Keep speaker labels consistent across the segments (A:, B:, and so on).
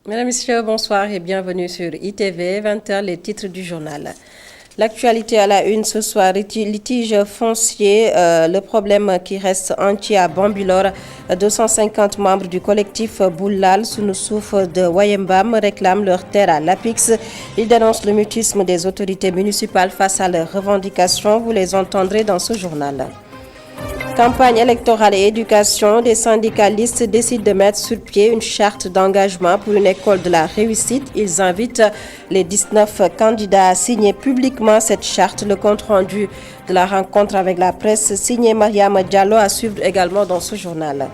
A: Mesdames, Messieurs, bonsoir et bienvenue sur ITV, 20h, les titres du journal. L'actualité à la une ce soir, litige foncier, le problème qui reste entier à Bambilor. 250 membres du collectif Boulal, Sounoussouf de Wayembam, réclament leur terre à l'APIX. Ils dénoncent le mutisme des autorités municipales face à leurs revendications. Vous les entendrez dans ce journal. Campagne électorale et éducation, des syndicalistes décident de mettre sur pied une charte d'engagement pour une école de la réussite. Ils invitent les 19 candidats à signer publiquement cette charte. Le compte-rendu de la rencontre avec la presse signé Mariama Diallo à suivre également dans ce journal.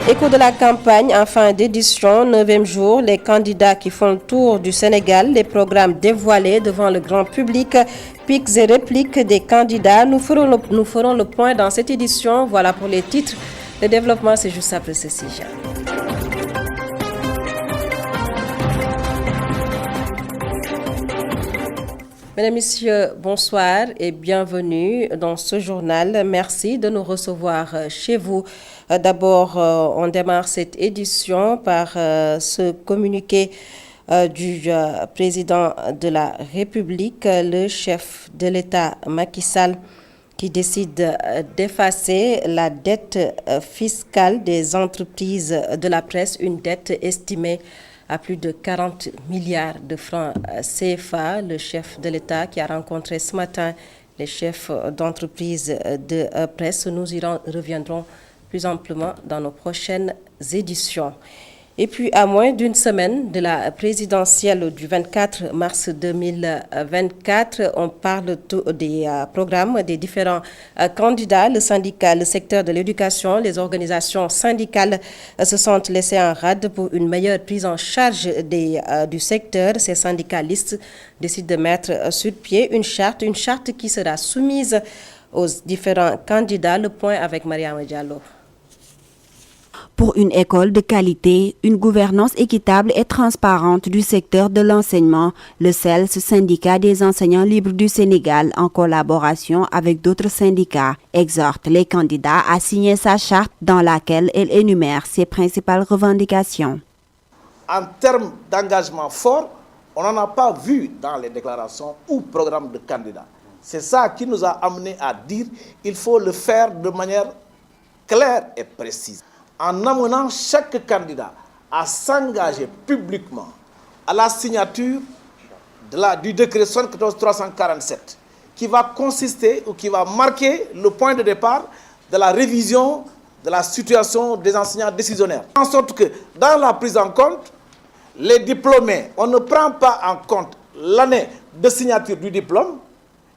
A: Écho de la campagne en fin d'édition, 9e jour, les candidats qui font le tour du Sénégal, les programmes dévoilés devant le grand public, pics et répliques des candidats. Nous ferons le point dans cette édition. Voilà pour les titres. Le développement, c'est juste après ceci. Mesdames, Messieurs, bonsoir et bienvenue dans ce journal. Merci de nous recevoir chez vous. D'abord, on démarre cette édition par ce communiqué du président de la République, le chef de l'État Macky Sall, qui décide d'effacer la dette fiscale des entreprises de la presse, une dette estimée à plus de 40 milliards de francs CFA. Le chef de l'État qui a rencontré ce matin les chefs d'entreprise de presse. Nous y reviendrons plus amplement dans nos prochaines éditions. Et puis, à moins d'une semaine de la présidentielle du 24 mars 2024, on parle des programmes des différents candidats. Le syndicat, le secteur de l'éducation, les organisations syndicales se sont laissées en rade pour une meilleure prise en charge du secteur. Ces syndicalistes décident de mettre sur pied une charte qui sera soumise aux différents candidats. Le point avec Mariama Diallo.
B: Pour une école de qualité, une gouvernance équitable et transparente du secteur de l'enseignement, le CELS, syndicat des enseignants libres du Sénégal, en collaboration avec d'autres syndicats, exhorte les candidats à signer sa charte dans laquelle elle énumère ses principales revendications.
C: En termes d'engagement fort, on n'en a pas vu dans les déclarations ou programmes de candidats. C'est ça qui nous a amené à dire qu'il faut le faire de manière claire et précise, en amenant chaque candidat à s'engager publiquement à la signature du décret 74-347 qui va consister ou qui va marquer le point de départ de la révision de la situation des enseignants décisionnaires. En sorte que dans la prise en compte, les diplômés, on ne prend pas en compte l'année de signature du diplôme,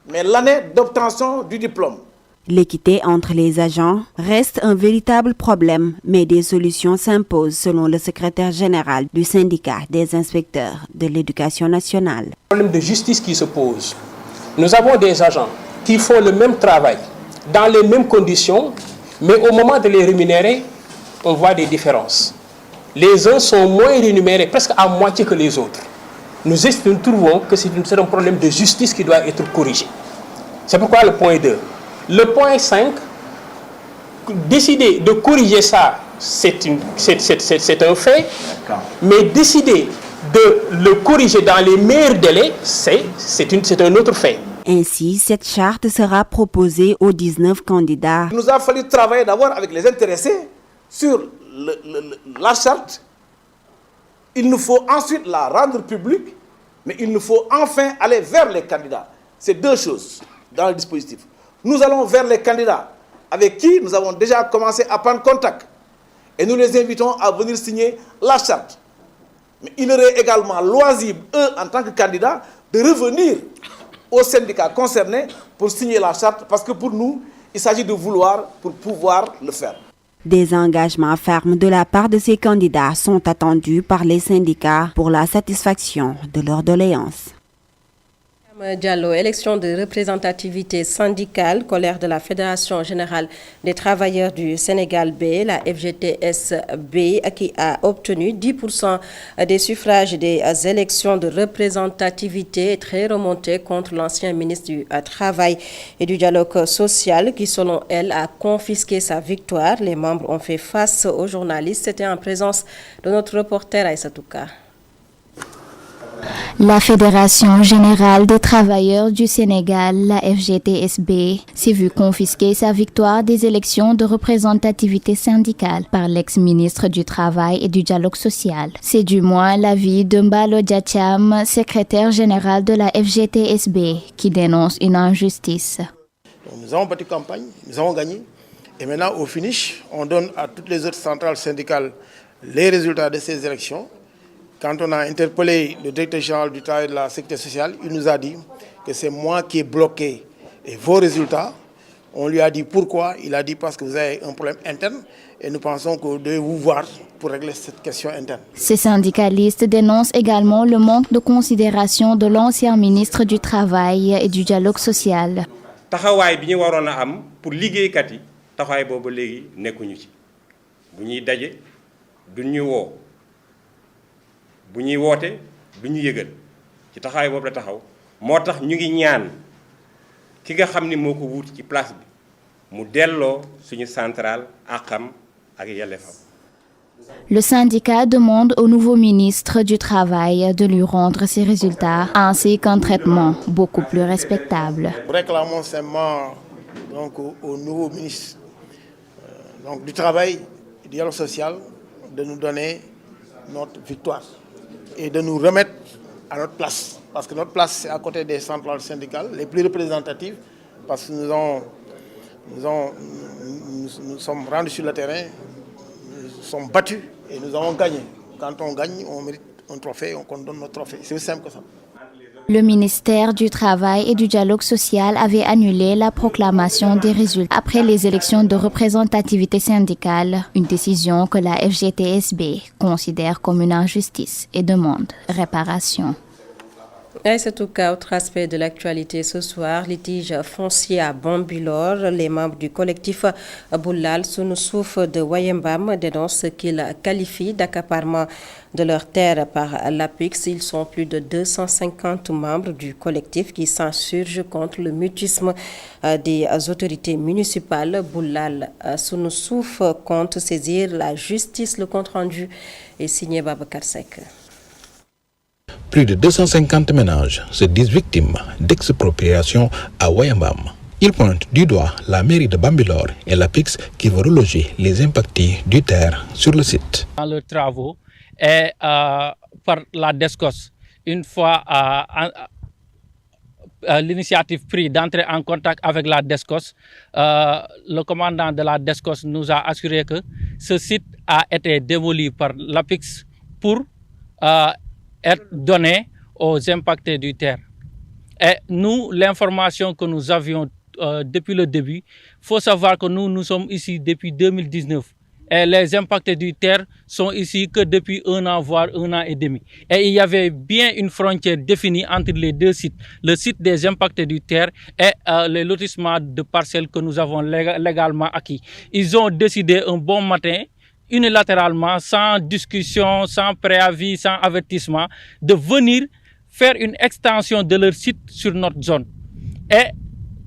C: mais l'année d'obtention du diplôme.
B: L'équité entre les agents reste un véritable problème, mais des solutions s'imposent selon le secrétaire général du syndicat des inspecteurs de l'éducation nationale.
D: Le problème de justice qui se pose. Nous avons des agents qui font le même travail, dans les mêmes conditions, mais au moment de les rémunérer, on voit des différences. Les uns sont moins rémunérés, presque à moitié que les autres. Nous trouvons que c'est un problème de justice qui doit être corrigé. C'est pourquoi le point 2. Le point 5, décider de corriger ça, c'est un fait, mais décider de le corriger dans les meilleurs délais, c'est un autre fait.
B: Ainsi, cette charte sera proposée aux 19 candidats.
C: Il nous a fallu travailler d'abord avec les intéressés sur la charte. Il nous faut ensuite la rendre publique, mais il nous faut enfin aller vers les candidats. C'est deux choses dans le dispositif. Nous allons vers les candidats avec qui nous avons déjà commencé à prendre contact. Et nous les invitons à venir signer la charte. Mais il aurait également loisible, eux, en tant que candidats, de revenir aux syndicats concernés pour signer la charte. Parce que pour nous, il s'agit de vouloir pour pouvoir le faire.
B: Des engagements fermes de la part de ces candidats sont attendus par les syndicats pour la satisfaction de leurs doléances.
A: Diallo, élection de représentativité syndicale, colère de la Fédération générale des travailleurs du Sénégal B, la FGTSB, qui a obtenu 10% des suffrages des élections de représentativité, très remontée contre l'ancien ministre du Travail et du Dialogue social, qui, selon elle, a confisqué sa victoire. Les membres ont fait face aux journalistes. C'était en présence de notre reporter Aïssa Touka.
E: La Fédération générale des travailleurs du Sénégal, la FGTSB, s'est vue confisquer sa victoire des élections de représentativité syndicale par l'ex-ministre du Travail et du Dialogue social. C'est du moins l'avis de Mbalo Diacham, secrétaire général de la FGTSB, qui dénonce une injustice.
F: Nous avons battu campagne, nous avons gagné. Et maintenant, au finish, on donne à toutes les autres centrales syndicales les résultats de ces élections. Quand on a interpellé le directeur général du travail de la sécurité sociale, il nous a dit que c'est moi qui ai bloqué vos résultats. On lui a dit pourquoi. Il a dit parce que vous avez un problème interne et nous pensons que vous devez vous voir pour régler cette question interne.
E: Ces syndicalistes dénoncent également le manque de considération de l'ancien ministre du Travail et du Dialogue social.
G: taxawaay bi ñu waroon a am pour liggéeykat yi taxawaay boobu léegi nekkuñu ci bu ñuy daje duñ ñu woo bu ñuy woote du ñu yëgal ci taxawaay boobu la taxaw moo tax ñu ngi ñaan ki nga xam ni moo ko wuuti ci place bi mu delloo suñu centrale àqam ak yelleefam.
E: Le syndicat demande au nouveau ministre du Travail de lui rendre ses résultats ainsi qu'un traitement beaucoup plus respectable.
F: Nous réclamons simplement donc, au nouveau ministre du Travail et du Dialogue social de nous donner notre victoire et de nous remettre à notre place. Parce que notre place, c'est à côté des centrales syndicales les plus représentatives, parce que nous sommes rendus sur le terrain, nous sommes battus et nous avons gagné. Quand on gagne, on mérite un trophée, on donne notre trophée. C'est aussi simple que ça.
E: Le ministère du Travail et du Dialogue social avait annulé la proclamation des résultats après les élections de représentativité syndicale, une décision que la FGTSB considère comme une injustice et demande réparation.
A: Et c'est tout cas autre aspect de l'actualité ce soir, litige foncier à Bambilor. Les membres du collectif Boulal Sunu Souf de Wayembam dénoncent ce qu'ils qualifient d'accaparement de leurs terres par l'APIX. Ils sont plus de 250 membres du collectif qui s'insurgent contre le mutisme des autorités municipales. Boulal Sunu Souf compte saisir la justice. Le compte-rendu est signé Babacar Seck.
H: Plus de 250 ménages se disent victimes d'expropriation à Wayambam. Ils pointent du doigt la mairie de Bambilor et l'APIX qui veut reloger les impactés du terre sur le site.
I: Dans leurs travaux et par la DESCOS, une fois l'initiative prise d'entrer en contact avec la DESCOS, le commandant de la DESCOS nous a assuré que ce site a été démoli par l'APIX pour être donné aux impactés du terre. Et nous, l'information que nous avions depuis le début, il faut savoir que nous sommes ici depuis 2019. Et les impactés du terre sont ici que depuis 1 an, voire 1 an et demi. Et il y avait bien une frontière définie entre les deux sites. Le site des impactés du terre et les lotissements de parcelles que nous avons légalement acquis. Ils ont décidé un bon matin, unilatéralement, sans discussion, sans préavis, sans avertissement, de venir faire une extension de leur site sur notre zone. Et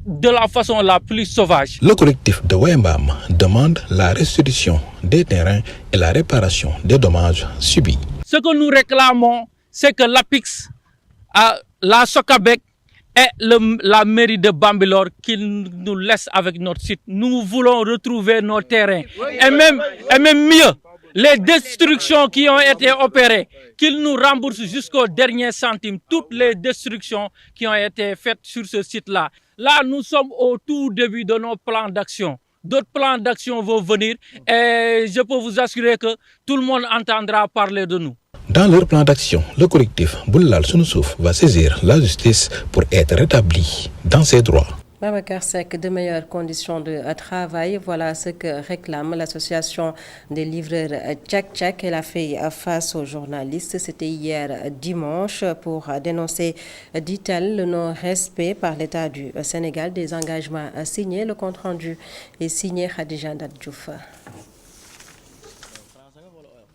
I: de la façon la plus sauvage.
H: Le collectif de Wayembam demande la restitution des terrains et la réparation des dommages subis.
I: Ce que nous réclamons, c'est que l'APIX, la Socabek et la mairie de Bambilor qu'ils nous laissent avec notre site. Nous voulons retrouver nos terrains. Et même mieux, les destructions qui ont été opérées, qu'ils nous remboursent jusqu'au dernier centime, toutes les destructions qui ont été faites sur ce site-là. Là, nous sommes au tout début de nos plans d'action. D'autres plans d'action vont venir et je peux vous assurer que tout le monde entendra parler de nous.
H: Dans leur plan d'action, le collectif Boulal Sunu Souf va saisir la justice pour être rétabli dans ses droits.
A: Babacar Seck, de meilleures conditions de travail, voilà ce que réclame l'association des livreurs Tchak Tchak. Elle a fait face aux journalistes. C'était hier dimanche pour dénoncer, dit-elle, le non-respect par l'État du Sénégal des engagements signés. Le compte-rendu est signé Khadija Ndadjouf.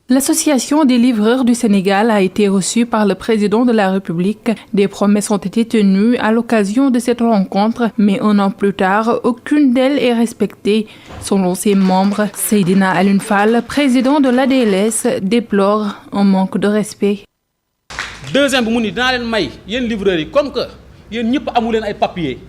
J: L'association des livreurs du Sénégal a été reçue par le président de la République. Des promesses ont été tenues à l'occasion de cette rencontre, mais 1 an plus tard, aucune d'elles est respectée. Selon ses membres, Seydina Alioune Fall, président de l'ADLS, déplore un manque de respect.
K: deuxième bi mu ni dinaa leen may yéen livreurs yi comme que yéen ñëpp amu leen ay papiers.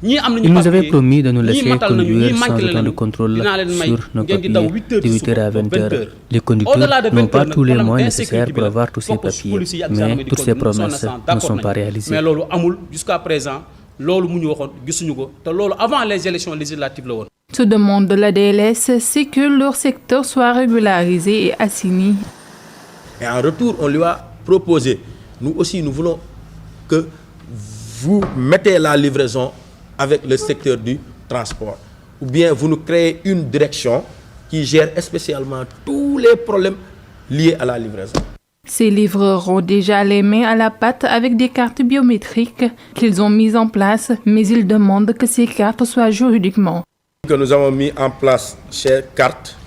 L: Il nous avait promis de nous laisser conduire sans autant de contrôle sur nos papiers de 8h à 20h. Les conducteurs n'ont pas tous les moyens nécessaires pour avoir tous ces papiers, mais toutes ces promesses ne sont pas réalisées.
K: Mais loolu amul jusqu'à présent loolu mu ñu waxoon gisuñu ko te loolu avant les élections législatives la woon.
J: Ce demande de la DLS, c'est que leur secteur soit régularisé et assigné.
M: Et en retour, on lui a proposé, nous aussi nous voulons que vous mettez la livraison avec le secteur du transport. Ou bien vous nous créez une direction qui gère spécialement tous les problèmes liés à la livraison.
J: Ces livreurs ont déjà les mains à la pâte avec des cartes biométriques qu'ils ont mises en place, mais ils demandent que ces cartes soient juridiquement.
M: Que nous avons mis en place ces cartes,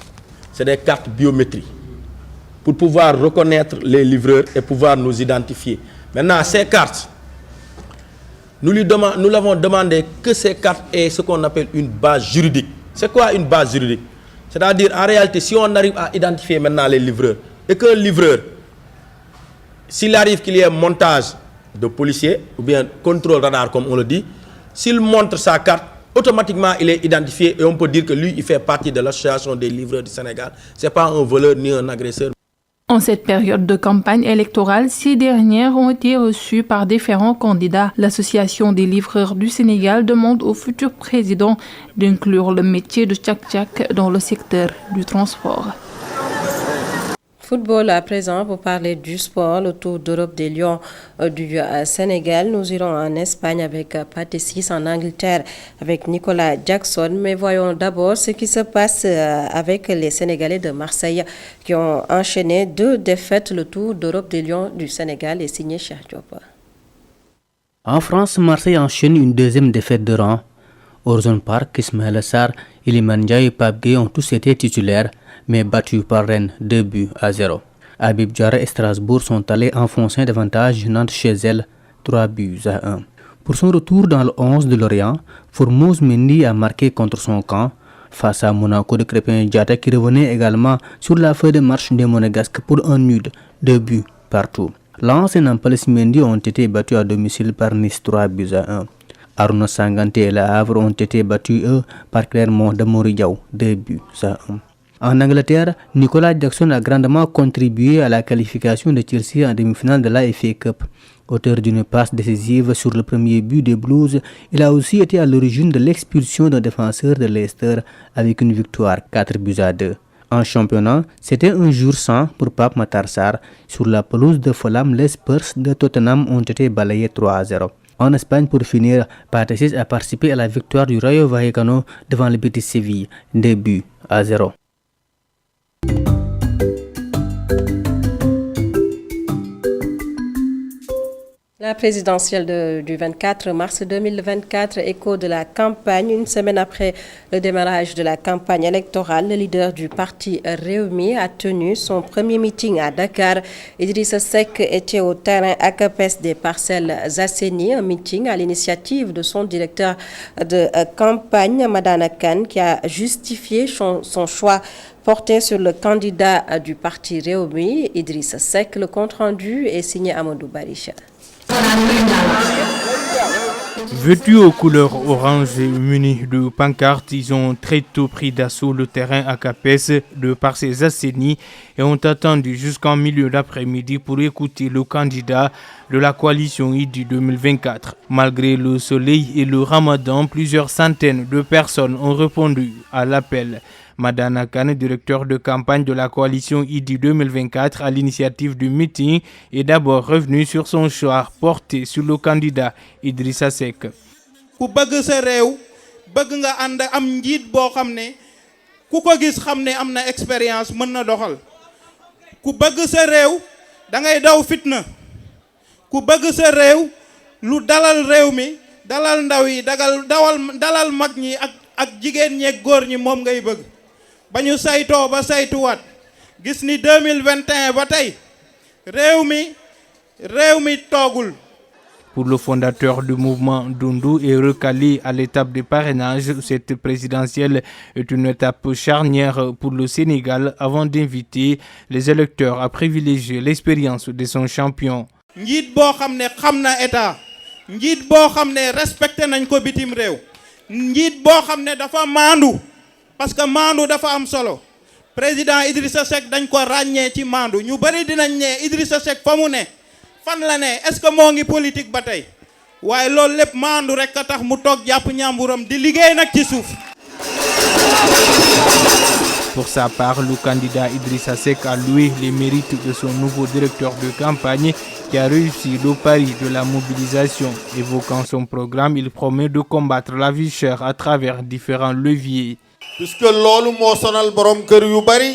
M: c'est des cartes biométriques pour pouvoir reconnaître les livreurs et pouvoir nous identifier. Maintenant, ces cartes, nous l'avons demandé que ces cartes aient ce qu'on appelle une base juridique. C'est quoi une base juridique? C'est-à-dire, en réalité, si on arrive à identifier maintenant les livreurs, et qu'un livreur, s'il arrive qu'il y ait montage de policiers, ou bien contrôle radar, comme on le dit, s'il montre sa carte, automatiquement, il est identifié et on peut dire que lui, il fait partie de l'association des livreurs du Sénégal. Ce n'est pas un voleur ni un agresseur.
J: En cette période de campagne électorale, ces dernières ont été reçues par différents candidats. L'Association des livreurs du Sénégal demande au futur président d'inclure le métier de tchak-tchak dans le secteur du transport.
A: Football à présent, pour parler du sport, le Tour d'Europe des Lions du Sénégal. Nous irons en Espagne avec Patrice, en Angleterre avec Nicolas Jackson. Mais voyons d'abord ce qui se passe avec les Sénégalais de Marseille qui ont enchaîné 2 défaites. Le Tour d'Europe des Lions du Sénégal est signé Cheikh Diop.
L: En France, Marseille enchaîne une 2e défaite de rang. Horizon Park, Ismaël Sarr, Iliman Ndiaye et Pape Gueye ont tous été titulaires, mais battus par Rennes 2-0. Habib Diarra et Strasbourg sont allés enfoncer davantage Nantes chez elle 3-1. Pour son retour dans le 11 de Lorient, Formose Mendy a marqué contre son camp face à Monaco de Crépin Diatta qui revenait également sur la feuille de marche des Monégasques pour un nul, 2 partout. Lens et Nampalys Mendy ont été battus à domicile par Nice 3-1. Arnaud Sanganté et Le Havre ont été battus eux par Clermont de Moridiaw 2-1. En Angleterre, Nicolas Jackson a grandement contribué à la qualification de Chelsea en demi-finale de la FA Cup. Auteur d'une passe décisive sur le premier but des Blues, il a aussi été à l'origine de l'expulsion d'un défenseur de Leicester avec une victoire 4-2. En championnat, c'était un jour sans pour Pape Matar Sarr. Sur la pelouse de Fulham, les Spurs de Tottenham ont été balayés 3-0. En Espagne, pour finir, Patrice a participé à la victoire du Rayo Vallecano devant le Betis Séville, 2-0.
A: La présidentielle du 24 mars 2024, écho de la campagne. Une semaine après le démarrage de la campagne électorale, le leader du parti Rewmi a tenu son premier meeting à Dakar. Idrissa Seck était au terrain ACAPES des Parcelles Assainies, un meeting à l'initiative de son directeur de campagne, Madana Kane, qui a justifié son choix porté sur le candidat du parti Rewmi, Idrissa Seck. Le compte-rendu est signé Amadou Barisha.
N: Vêtus aux couleurs orange et munis de pancartes, ils ont très tôt pris d'assaut le terrain ACAPES de Parcelles Assainies et ont attendu jusqu'en milieu d'après-midi pour écouter le candidat de la coalition Idy 2024. Malgré le soleil et le ramadan, plusieurs centaines de personnes ont répondu à l'appel. Madana Kane, directeur de campagne de la coalition Idy 2024 à l'initiative du meeting, est d'abord revenu sur son choix porté sur le candidat Idrissa Seck.
O: Ku bëgg sa réew bëgg nga ànd am njiit boo xam ne ku ko gis xam ne am na expérience mën na doxal. Ku bëgg sa réew da ngay daw fitna. Ku bëgg sa réew lu dalal réew mi dalal ndaw yi dalal mag ñi ak jigéen ñi ak góor ñi moom ngay bëgg. Bañu saytoo ba saytuwaat gis ni 2021 ba tey réew mi toogul.
N: Pour le fondateur du mouvement Dundu et recalé à l'étape de parrainage, cette présidentielle est une étape charnière pour le Sénégal avant d'inviter les électeurs à privilégier l'expérience de son champion.
O: njiit boo xam ne xam na état njiit boo xam ne respecté nañ ko bitim réew njiit boo xam ne dafa maandu parce que maandu dafa am solo président Idrissa Seck dañ ko ràññee ci maandu ñu bari dinañ ne Idrissa Seck fa mu ne fan la ne est-ce que moo ngi politique ba tey waaye loolu lépp maandu rek a tax mu toog jàpp ñàmburam di liggéey nag ci suuf.
N: Pour sa part, le candidat Idrissa Seck a loué les mérites de son nouveau directeur de campagne qui a réussi le pari de la mobilisation. Évoquant son programme, il promet de combattre la vie chère à travers différents leviers.
P: Puisque loolu moo sonal borom kër yu bari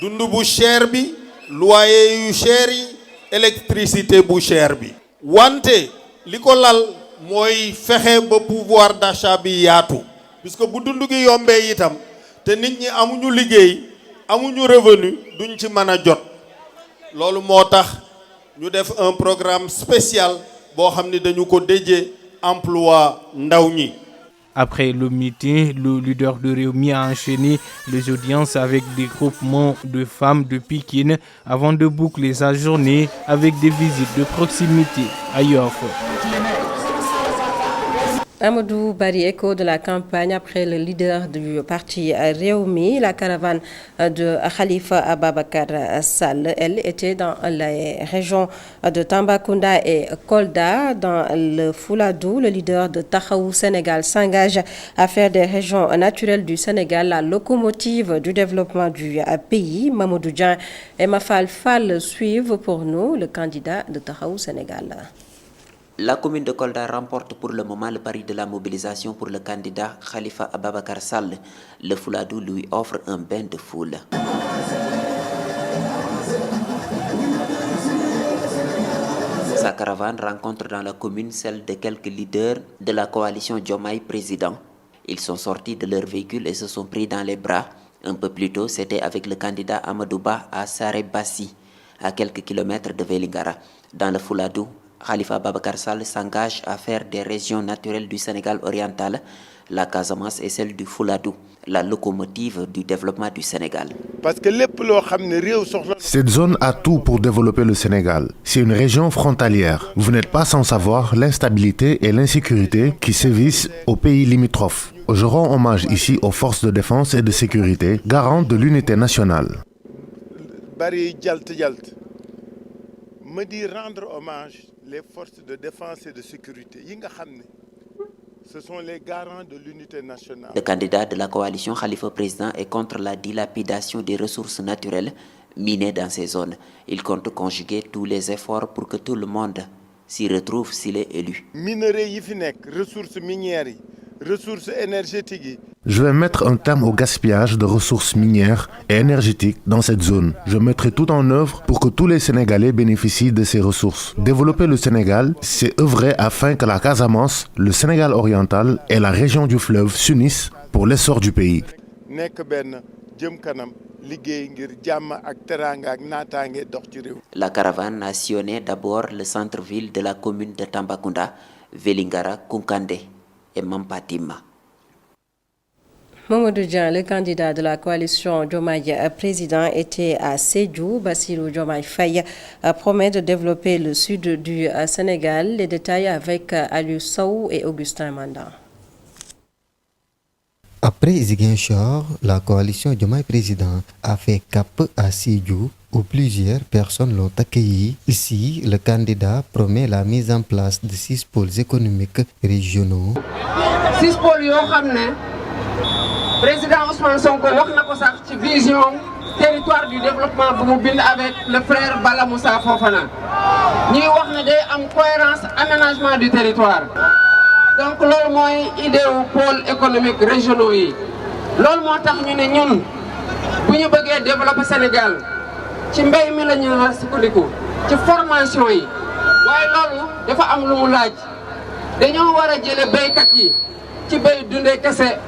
P: dund bu cher bi loyer yu cher yi électricité bu cher bi wante li ko lal mooy fexe ba pouvoir d'achat bi yaatu puisque bu dund gi yombee itam te nit ñi amuñu liggéey amuñu revenu duñ ci mën a jot loolu moo tax ñu def un programme spécial boo xam ni dañu ko dédié emploi ndaw ñi.
N: Après le meeting, le leader de Rewmi a enchaîné les audiences avec des groupements de femmes de Pikine avant de boucler sa journée avec des visites de proximité à Yoff.
A: Amadou Bari, écho de la campagne après le leader du parti Rewmi, la caravane de Khalifa Ababacar Sall. Elle était dans les régions de Tambacounda et Kolda. Dans le Fouladou, le leader de Taxawu Sénégal s'engage à faire des régions naturelles du Sénégal la locomotive du développement du pays. Mamadou Dian et Mafal Fall suivent pour nous le candidat de Taxawu Sénégal.
Q: La commune de Kolda remporte pour le moment le pari de la mobilisation pour le candidat Khalifa Ababacar Sall. Le Fouladou lui offre un bain de foule. Sa caravane rencontre dans la commune celle de quelques leaders de la coalition Diomaye Président. Ils sont sortis de leur véhicule et se sont pris dans les bras. Un peu plus tôt, c'était avec le candidat Amadou Ba à Sarebassi, à quelques kilomètres de Vélingara. Dans le Fouladou, Khalifa Ababacar Sall s'engage à faire des régions naturelles du Sénégal oriental, la Casamance et celle du Fouladou, la locomotive du développement du Sénégal.
R: Cette zone a tout pour développer le Sénégal. C'est une région frontalière. Vous n'êtes pas sans savoir l'instabilité et l'insécurité qui sévissent aux pays limitrophes. Je rends hommage ici aux forces de défense et de sécurité, garantes de l'unité nationale.
S: Me dit rendre hommage les forces de défense et de sécurité. Ce sont les garants de l'unité nationale.
Q: Le candidat de la coalition Khalifa Président est contre la dilapidation des ressources naturelles minées dans ces zones. Il compte conjuguer tous les efforts pour que tout le monde s'y retrouve s'il est élu.
S: Minerais, ressources minières, ressources énergétiques.
R: Je vais mettre un terme au gaspillage de ressources minières et énergétiques dans cette zone. Je mettrai tout en œuvre pour que tous les Sénégalais bénéficient de ces ressources. Développer le Sénégal, c'est œuvrer afin que la Casamance, le Sénégal oriental et la région du fleuve s'unissent pour l'essor du pays.
Q: La caravane a sillonné d'abord le centre-ville de la commune de Tambacounda, Vélingara, Kunkandé et Mampatima.
A: Mamadou Dian, le candidat de la coalition Diomaye Président, était à Sédhiou. Bassirou Diomaye Faye promet de développer le sud du Sénégal. Les détails avec Aliou Sow et Augustin Mandan.
T: Après Ziguinchor, la coalition Diomaye Président a fait cap à Sédhiou où plusieurs personnes l'ont accueilli. Ici, le candidat promet la mise en place de 6 pôles économiques régionaux.
U: 6 pôles président Ousmane Sonko wax na ko sax ci vision territoire du développement bu mu bind avec le frère Bala Moussa Fofana ñuy wax ne day am cohérence aménagement du territoire. Donc loolu mooy idée wu pôle économique régionaux yi loolu moo tax ñu ne ñun bu ñu bëggee développer Sénégal ci mbéy mi la ñu sukkandiku ci formation yi waaye loolu dafa am lu mu laaj dañoo war a jële béykat yi ci béy dundee kese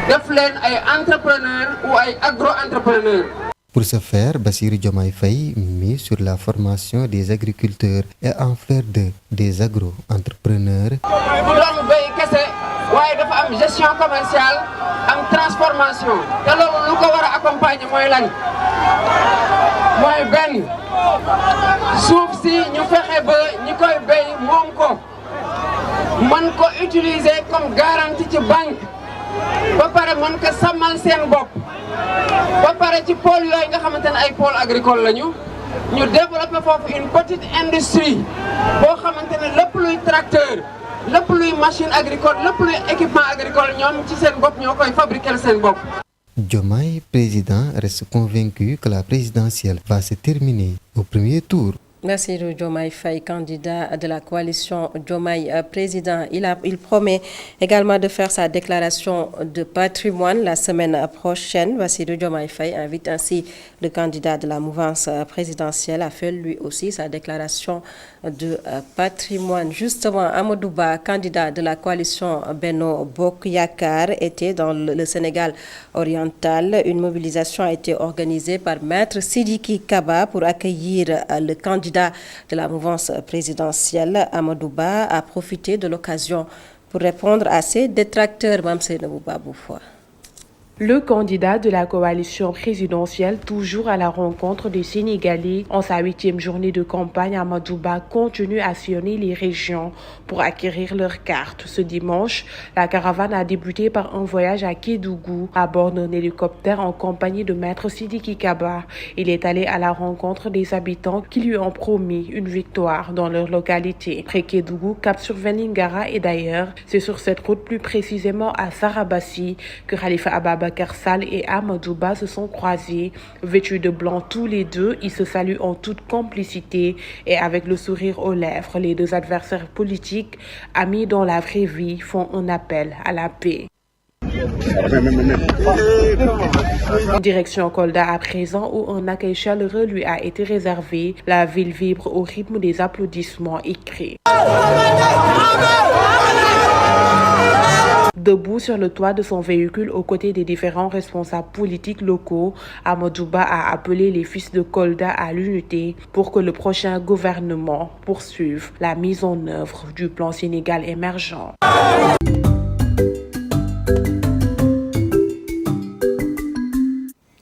U: def leen ay entrepreneurs ou ay agro-entrepreneurs.
T: Pour ce faire, Bassirou Diomaye Faye mise sur la formation des agriculteurs et en faire des agro-entrepreneurs.
U: bu doon béy kese waaye dafa am gestion commerciale am transformation te loolu lu ko war a accompagner mooy lan mooy benn suuf si ñu fexe ba ñi koy béy moom ko mën ko utiliser comme garantie ci banque ba pare mën ko sàmmal seen bopp ba pare ci pôle yooyu nga xamante ne ay pôle agricole lañu ñu développer foofu une petite industrie boo xamante ne lépp luy tracteur lépp luy machine agricole lépp luy équipement agricole ñoom ci seen bopp ñoo koy fabriquer seen bopp.
T: Diomaye, président, reste convaincu que la présidentielle va se terminer au premier tour.
A: Merci Diomaye Faye, candidat de la coalition Diomaye président. Il promet également de faire sa déclaration de patrimoine la semaine prochaine. Bassirou Diomaye Faye invite ainsi le candidat de la mouvance présidentielle à faire lui aussi sa déclaration de patrimoine. Justement, Amadou Ba, candidat de la coalition Benno Bokk Yakaar, était dans le Sénégal oriental. Une mobilisation a été organisée par Maître Sidiki Kaba pour accueillir le candidat de la mouvance présidentielle. Amadou Ba a profité de l'occasion pour répondre à ses détracteurs.
D: Le candidat de la coalition présidentielle, toujours à la rencontre des Sénégalais, en sa 8e journée de campagne, Amadou Ba continue à sillonner les régions pour acquérir leurs cartes. Ce dimanche, la caravane a débuté par un voyage à Kédougou à bord d'un hélicoptère en compagnie de Maître Sidiki Kaba. Il est allé à la rencontre des habitants qui lui ont promis une victoire dans leur localité. Près Kédougou, Cap sur Vélingara et d'ailleurs, c'est sur cette route, plus précisément à Sarabassi, que Khalifa Ababacar Sall et Amadou Ba se sont croisés. Vêtus de blanc tous les deux, ils se saluent en toute complicité et avec le sourire aux lèvres. Les deux adversaires politiques, amis dans la vraie vie, font un appel à la paix. Direction Kolda à présent, où un accueil chaleureux lui a été réservé. La ville vibre au rythme des applaudissements et cris. Debout sur le toit de son véhicule aux côtés des différents responsables politiques locaux, Amadou Ba a appelé les fils de Kolda à l'unité pour que le prochain gouvernement poursuive la mise en œuvre du plan Sénégal émergent.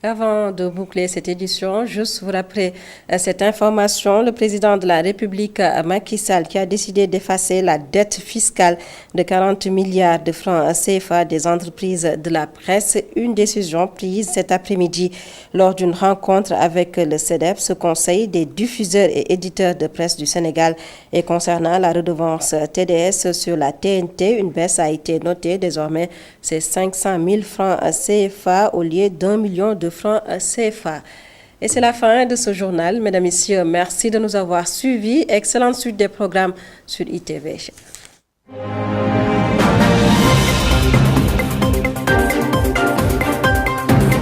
A: Avant de boucler cette édition, juste vous rappeler cette information. Le président de la République, Macky Sall, qui a décidé d'effacer la dette fiscale de 40 milliards de francs CFA des entreprises de la presse. Une décision prise cet après-midi lors d'une rencontre avec le CEDEP, ce conseil des diffuseurs et éditeurs de presse du Sénégal. Et concernant la redevance TDS sur la TNT, une baisse a été notée. Désormais, c'est 500 000 francs CFA au lieu d'1 million de francs CFA. Et c'est la fin de ce journal. Mesdames, Messieurs, merci de nous avoir suivis. Excellente suite des programmes sur ITV.